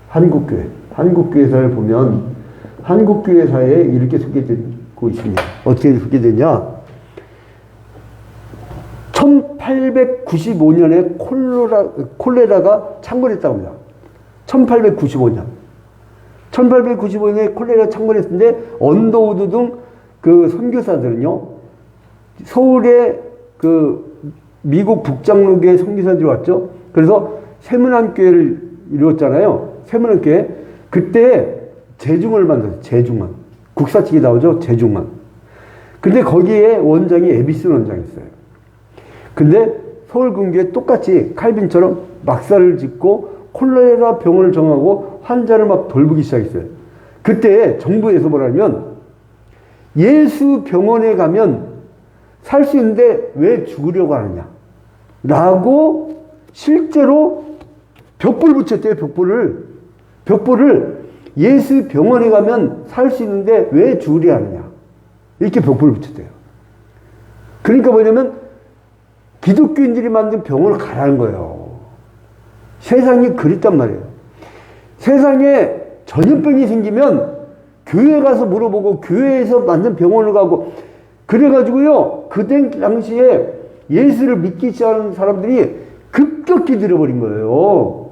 한국교회사를 보면 한국교회사에 이렇게 소개되고 있습니다. 어떻게 소개되냐? 1895년에 콜레라가 창궐했다고 합니다. 1895년에 콜레라가 창궐했는데 언더우드 등 그 선교사들은요, 서울에 그 미국 북장로교회 선교사들이 왔죠. 그래서 세문안교회를 이루었잖아요. 세문안교회. 그때 제중을 만들었어요. 제중원. 국사책이 나오죠. 제중원. 근데 거기에 원장이 에비슨 원장이었어요. 근데 서울근교에 똑같이 칼빈처럼 막사를 짓고 콜레라 병원을 정하고 환자를 막 돌보기 시작했어요. 그때 정부에서 뭐라면 예수 병원에 가면 살 수 있는데 왜 죽으려고 하느냐 라고 실제로 벽보를 붙였대요. 벽보를 예수 병원에 가면 살 수 있는데 왜 죽으려 하느냐 이렇게 벽보를 붙였대요. 그러니까 뭐냐면 기독교인들이 만든 병원을 가라는 거예요. 세상이 그랬단 말이에요. 세상에 전염병이 생기면 교회 가서 물어보고 교회에서 만든 병원을 가고 그래가지고요. 그때 당시에 예수를 믿기 시작하는 사람들이 급격히 늘어버린 거예요.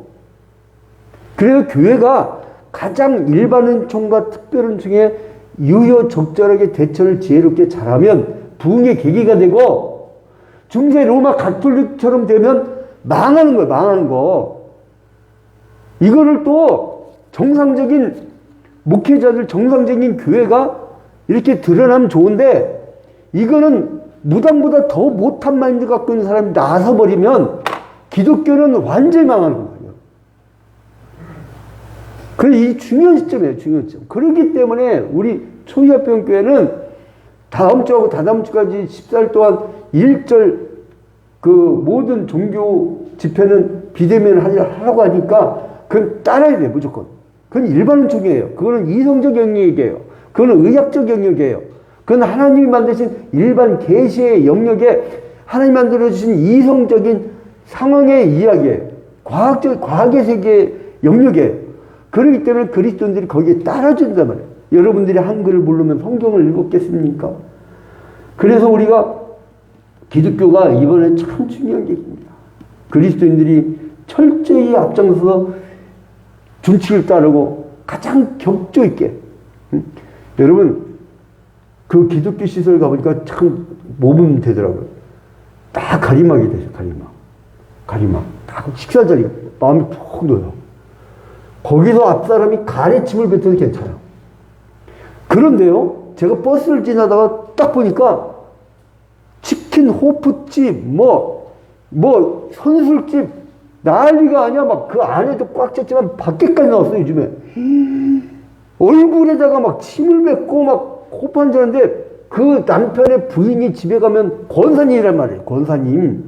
그래서 교회가 가장 일반은총과 특별은총에 유효적절하게 대처를 지혜롭게 잘하면 부흥의 계기가 되고 중세 로마 가톨릭처럼 되면 망하는 거예요. 망하는 거. 이거를 또 정상적인 목회자들, 정상적인 교회가 이렇게 드러나면 좋은데 이거는 무당보다 더 못한 마인드 갖고 있는 사람이 나서버리면 기독교는 완전히 망하는 거예요. 그래서 이 중요한 시점이에요. 중요한 시점. 그렇기 때문에 우리 초이합병교회는 다음 주하고 다다음 주까지 14일 동안 일절 그 모든 종교 집회는 비대면을 하려고 하니까 그건 따라야 돼요. 무조건. 그건 일반은총이에요. 그거는 이성적 영역이에요. 그거는 의학적 영역이에요. 그건 하나님이 만드신 일반 계시의 영역에 하나님이 만들어주신 이성적인 상황의 이야기예요. 과학의 세계의 영역이에요. 그렇기 때문에 그리스도인들이 거기에 따라준단 말이에요. 여러분들이 한글을 모르면 성경을 읽었겠습니까? 그래서 우리가 기독교가 이번에 참 중요한 게 있습니다. 그리스도인들이 철저히 앞장서서 준칙을 따르고 가장 격조 있게 여러분 그 기독교 시설 가보니까 참 몸은 되더라고요. 다 가리막이 되죠. 가리막 다 식사 자리가 마음이 푹 놓여요. 거기서 앞사람이 가래침을 뱉어도 괜찮아요. 그런데요 제가 버스를 지나다가 딱 보니까 치킨 호프집 뭐 선술집 난리가 아니야. 막 그 안에도 꽉 찼지만 밖에까지 나왔어요. 요즘에 얼굴에다가 막 침을 뱉고 막 호프 한자는데 그 남편의 부인이 집에 가면 권사님이란 말이에요. 권사님.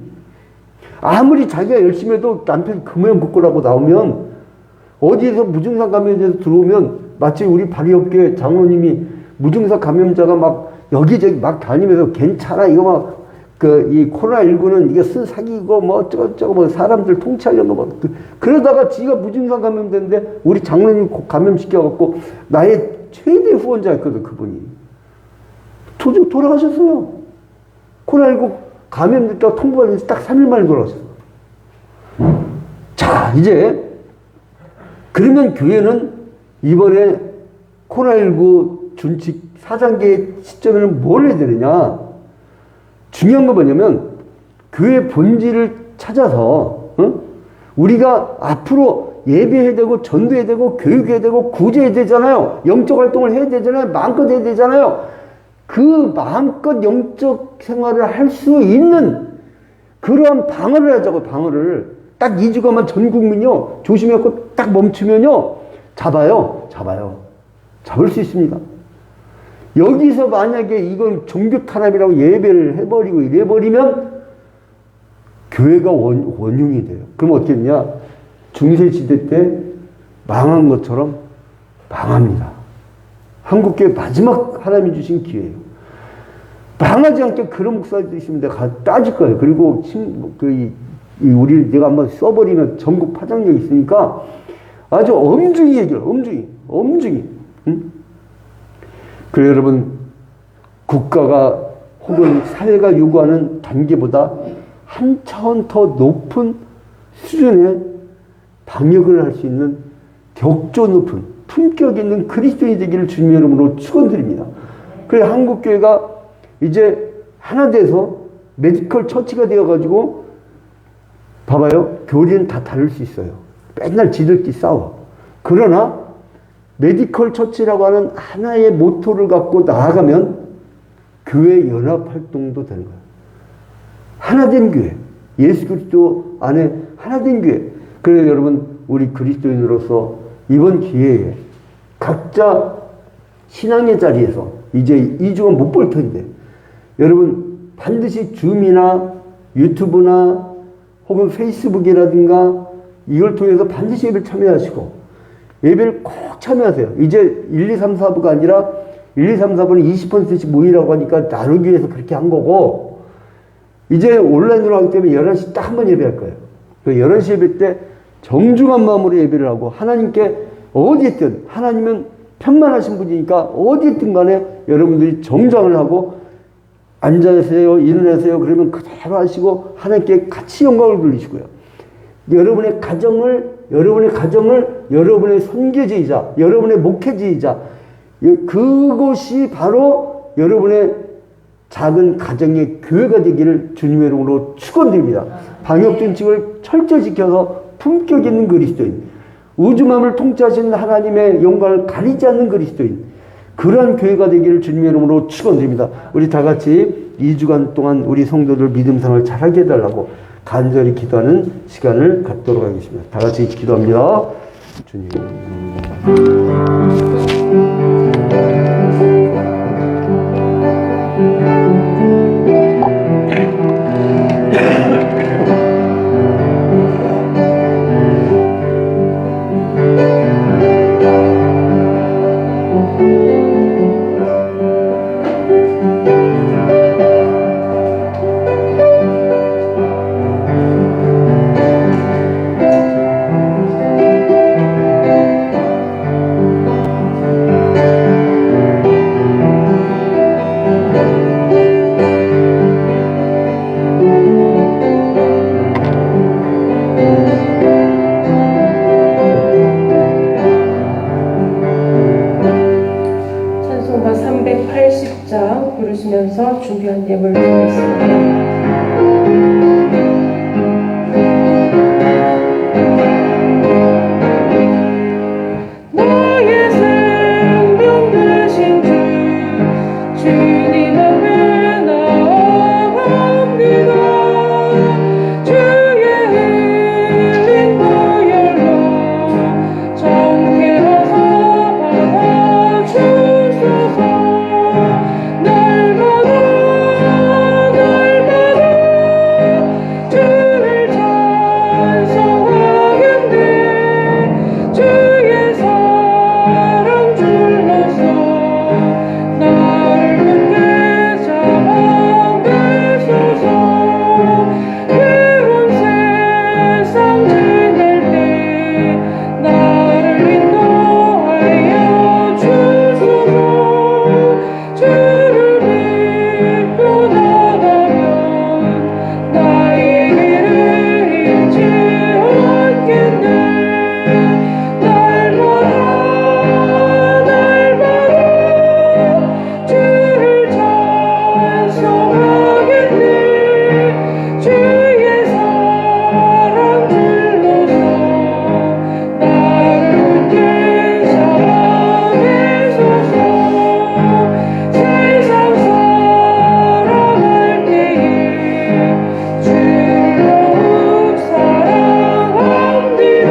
아무리 자기가 열심히 해도 남편이 그 모양 그 꼴하고 나오면 어디에서 무증상 감염자에서 들어오면 마치 우리 바리업계 장로님이 무증상 감염자가 막 여기저기 막 다니면서 괜찮아 이거 막 이 코로나19는 이게 쓴 사기고 뭐 어쩌고저쩌고 뭐 사람들 통치하려고 막 그러다가 지가 무증상 감염됐는데 우리 장로님 감염시켜갖고 나의 최대 후원자였거든. 그분이 돌아가셨어요. 코로나19 감염됐다가 통보받으면서 딱 3일 만에 돌아가셨어요. 자 이제 그러면 교회는 이번에 코로나19 준칙 4단계 시점에는 뭘 해야 되느냐. 중요한 건 뭐냐면 교회 본질을 찾아서 우리가 앞으로 예배해야 되고 전도해야 되고 교육해야 되고 구제해야 되잖아요. 영적 활동을 해야 되잖아요. 마음껏 해야 되잖아요. 그 마음껏 영적 생활을 할 수 있는 그러한 방어를 하자고. 방어를 딱 2주간만 전 국민요 조심해갖고 딱 멈추면요 잡아요. 잡을 수 있습니다. 여기서 만약에 이건 종교 탄압이라고 예배를 해버리고 이래버리면 교회가 원흉이 돼요. 그럼 어떻게 되냐? 중세시대 때 망한 것처럼 망합니다. 한국교회 마지막 하나님이 주신 기회예요. 망하지 않게 그런 목사들이 있으면 내가 따질 거예요. 그리고 우리 내가 한번 써버리면 전국 파장력이 있으니까 아주 엄중히 얘기해요. 엄중히. 응? 그래 여러분 국가가 혹은 사회가 요구하는 단계보다 한 차원 더 높은 수준의 방역을 할 수 있는 격조 높은 품격 있는 그리스도인이 되기를 주님의 이름으로 축원드립니다. 그래 한국교회가 이제 하나 돼서 메디컬 처치가 되어가지고 봐봐요. 교리는 다 다를 수 있어요. 맨날 지들끼리 싸워. 그러나 메디컬 처치라고 하는 하나의 모토를 갖고 나아가면 교회 연합 활동도 되는 거예요. 하나된 교회. 예수 그리스도 안에 하나된 교회. 그래서 여러분, 우리 그리스도인으로서 이번 기회에 각자 신앙의 자리에서 이제 2주간 못 볼 텐데 여러분 반드시 줌이나 유튜브나 혹은 페이스북이라든가 이걸 통해서 반드시 예배를 참여하시고 예배를 꼭 참여하세요. 이제 1, 2, 3, 4부가 아니라 1, 2, 3, 4부는 20%씩 모이라고 하니까 나누기 위해서 그렇게 한 거고 이제 온라인으로 하기 때문에 11시 딱 한 번 예배할 거예요. 그 11시 예배 때 정중한 마음으로 예배를 하고 하나님께 어디에 있든 하나님은 편만하신 분이니까 어디에 있든 간에 여러분들이 정장을 하고 앉아세요, 일어나세요 그러면 그대로 하시고 하나님께 같이 영광을 돌리시고요. 여러분의 가정을 여러분의 선교지이자 여러분의 목회지이자 그곳이 바로 여러분의 작은 가정의 교회가 되기를 주님의 이름으로 축원드립니다. 방역준칙을 철저히 지켜서 품격 있는 그리스도인, 우주만을 통치하시는 하나님의 영광을 가리지 않는 그리스도인, 그러한 교회가 되기를 주님의 이름으로 축원드립니다. 우리 다 같이 2주간 동안 우리 성도들 믿음 생활 잘하게 해달라고 간절히 기도하는 시간을 갖도록 하겠습니다. 다 같이 기도합니다. 주님. 찬송가 380장 부르시면서 준비한 예물 드리겠습니다. 나의 생명 되신 주 주님 앞에 나아갑니다. 주의 흘린 보혈로 정케하사 받아주소서. 날마다 주를 찬송하겠네. 주의 사랑 줄로서 나를 굳게 잡아 내소서. 괴로운 세상 지낼 때 나를 인도하여 주소서. 주를 믿고 나가면 나의 길을 잃지 않겠네. 날마다 주를 찬송하겠네. 주의 사랑 줄로서 나를 굳게 잡아 내소서. 세상 살아갈 때에 주를 더욱 사랑합니다.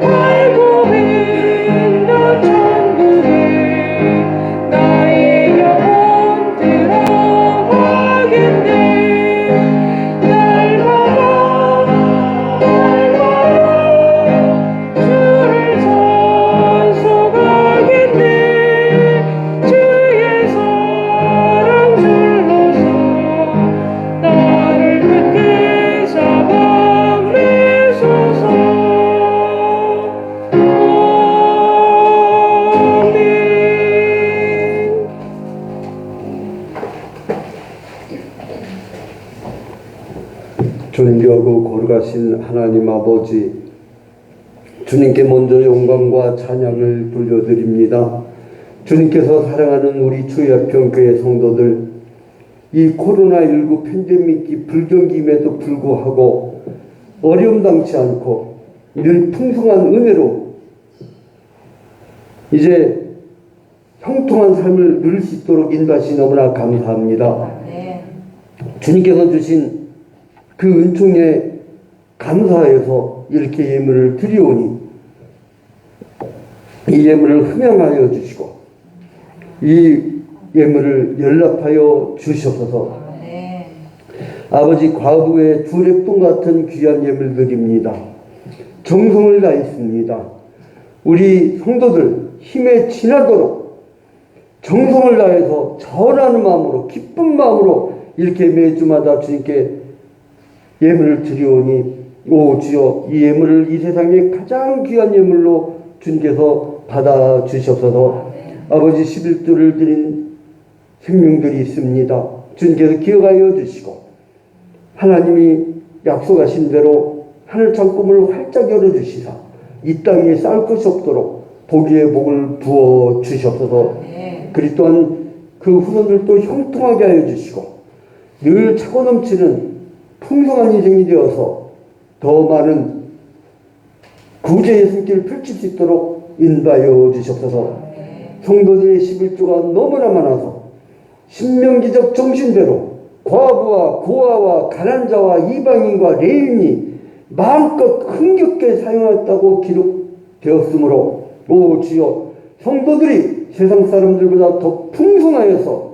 밝고 빛난 천국에 나의 영혼 들어가겠네. 날마다 주를 찬송하겠네. 주의 사랑 줄로서 나를 굳게 잡아 내소서. 아멘. 존귀하고 거룩하신 하나님 아버지, 주님께 먼저 영광과 찬양을 돌려드립니다. 주님께서 사랑하는 우리 주야평교회 성도들, 이 코로나19 팬데믹이 불경기임에도 불구하고 어려움 당치 않고 늘 풍성한 은혜로 이제 형통한 삶을 누릴 수 있도록 인도하시 너무나 감사합니다. 주님께서 주신 그 은총에 감사해서 이렇게 예물을 드리오니 이 예물을 흠양하여 주시고 이 예물을 연락하여 주시옵소서. 아버지, 과부의 두랩돈 같은 귀한 예물들입니다. 정성을 다했습니다. 우리 성도들 힘에 지나도록 정성을 다해서 전하는 마음으로 기쁜 마음으로 이렇게 매주마다 주님께 예물을 드리오니 오 주여, 이 예물을 이 세상에 가장 귀한 예물로 주님께서 받아 주시옵소서. 아버지, 11조를 드린 생명들이 있습니다. 주님께서 기억하여 주시고 하나님이 약속하신 대로 하늘 창고문을 활짝 열어주시사 이 땅에 쌀 것이 없도록 복의 복을 부어 주시옵소서. 그리 또한 그 후손들도 형통하게 하여 주시고 늘 차고 넘치는 풍성한 인생이 되어서 더 많은 구제의 손길을 펼칠 수 있도록 인도하여 주시옵소서. 성도들의 11조가 너무나 많아서 신명기적 정신대로 과부와 고아와 가난자와 이방인과 레인이 마음껏 흥겹게 사용했다고 기록되었으므로 오 주여, 성도들이 세상 사람들보다 더 풍성하여서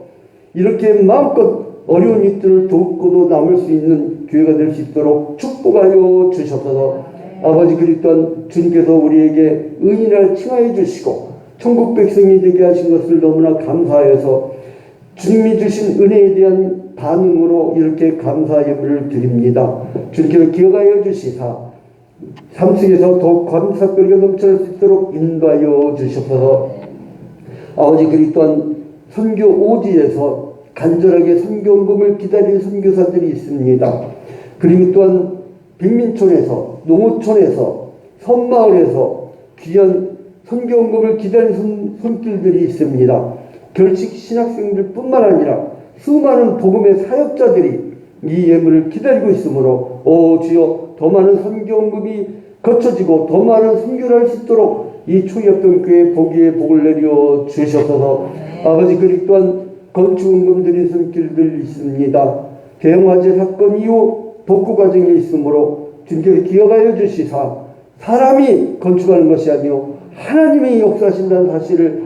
이렇게 마음껏 어려운 이들을 돕고도 남을 수 있는 교회가 될 수 있도록 축복하여 주시옵소서. 아버지, 그리 또한 주님께서 우리에게 의인을 칭하여 주시고 천국 백성이 되게 하신 것을 너무나 감사하여서 주님이 주신 은혜에 대한 반응으로 이렇게 감사 예물을 드립니다. 주님께서 기억하여 주시사 삶 속에서 더욱 감사거리가 넘쳐날 수 있도록 인도하여 주시옵소서. 아버지, 그리 또한 선교 오지에서 간절하게 선교원금을 기다리는 선교사들이 있습니다. 그리고 또한 빈민촌에서, 농어촌에서, 섬마을에서 귀한 선교원금을 기다리는 손길들이 있습니다. 결식 신학생들 뿐만 아니라 수많은 복음의 사역자들이 이 예물을 기다리고 있으므로 오 주여, 더 많은 선교원금이 거쳐지고 더 많은 선교를 할 수 있도록 이 초기업동교회 복의 복을 내려 주시옵소서. 아버지, 그리 또한 건축원금 드린 손길들 있습니다. 대형화재 사건 이후 복구 과정에 있으므로 주님께서 기억하여 주시사 사람이 건축하는 것이 아니요 하나님이 역사하신다는 사실을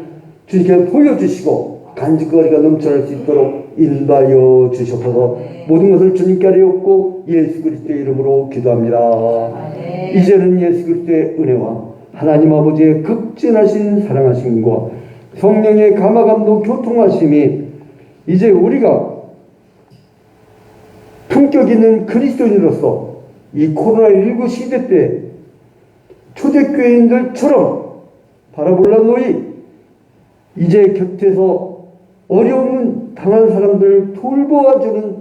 주님께서 보여주시고 간직거리가 넘쳐날 수 있도록 인도하여 주시옵소서. 모든 것을 주님께 하려옵고 예수 그리스도의 이름으로 기도합니다. 이제는 예수 그리스도의 은혜와 하나님 아버지의 극진하신 사랑하심과 성령의 감화감동 교통하심이 이제 우리가 품격 있는 그리스도인으로서 이 코로나19 시대 때 초대교회인들처럼 바라볼라 노이 이제 곁에서 어려움 당한 사람들을 돌보아주는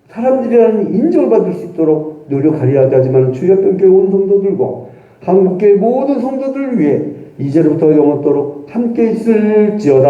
사람들이라는 인정을 받을 수 있도록 노력하려 하지만 주였던 온 성도들과 한국교회 모든 성도들을 위해 이제부터 영원토록 함께 있을지어다.